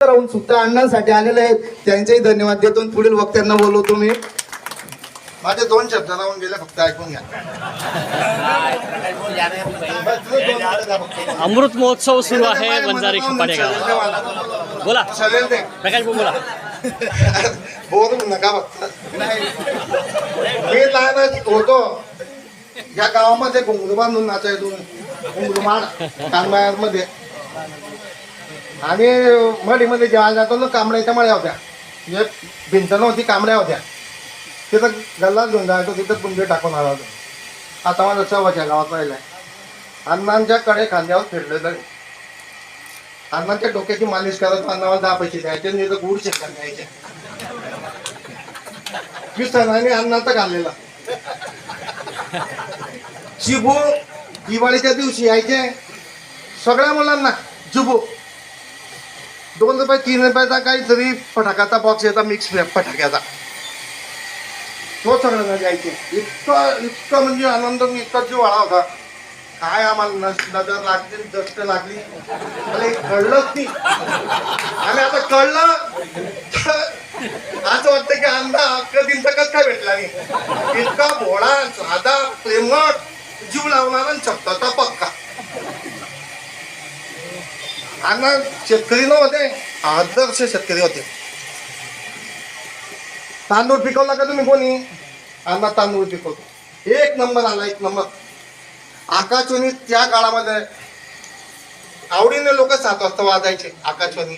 राहून सुद्धा अण्णांसाठी आलेले आहेत, त्यांचेही धन्यवाद देतो. पुढील वक्त्यांना बोलवतो मी. माझे 2 शब्द राहून गेले, फक्त ऐकून घ्या. अमृत महोत्सव सुरू आहे बंजारी खपाडे गावात. बोला प्रकाश भाऊ, बोला. बोलू नका फक्त. मी लहान होतो या गावामध्ये घुंगरू बांधून नाचायचो, घुंगरू माड कानबायामध्ये. आणि मडीमध्ये जेव्हा जातो ना, कांबड्याच्या मळ्या होत्या, म्हणजे भिंत नव्हती, कांबड्या होत्या. तिथं गल्लाच घेऊन जायचो, तिथं पुंजे टाकून आला होतो. आता माझा चव्हाच्या गावात राहिलाय. अण्णांच्या कडे खांद्यावर फिरले तरी अण्णांच्या डोक्याची मालिश करत अण्णाला 10 पैसे द्यायचे आणि इथं गुड शेकन द्यायचे. मी सणाने अण्णाचा घाललेला. चिबू दिवाळीच्या दिवशी यायचे सगळ्या मुलांना. चिबू 2 रुपये 3 रुपयाचा काहीतरी फटाक्याचा बॉक्स याचा, मिक्स फटाक्याचा, तो सगळ्यांना द्यायचे. इतकं म्हणजे आनंद, मी इतका जीव वाळा होता. काय आम्हाला नजर लागली, दष्ट लागली, मला हे कळलंच नाही. आणि आता कळलं असं वाटतं की अण्णा कधी कसं काय भेटला नाही. इतका भोळा, साधा, प्रेमळ, जीव लावणारा आणि शब्दाचा पक्का. अण्णा शेतकरी नव्हते, आदर्श शेतकरी होते. तांदूळ पिकवला का तुम्ही कोणी? अण्णा तांदूळ पिकवतो. 1 नंबर आला, 1 नंबर. आकाशवाणी त्या काळामध्ये आवडीने लोक 7 वाजता वाजायचे. आकाशवाणी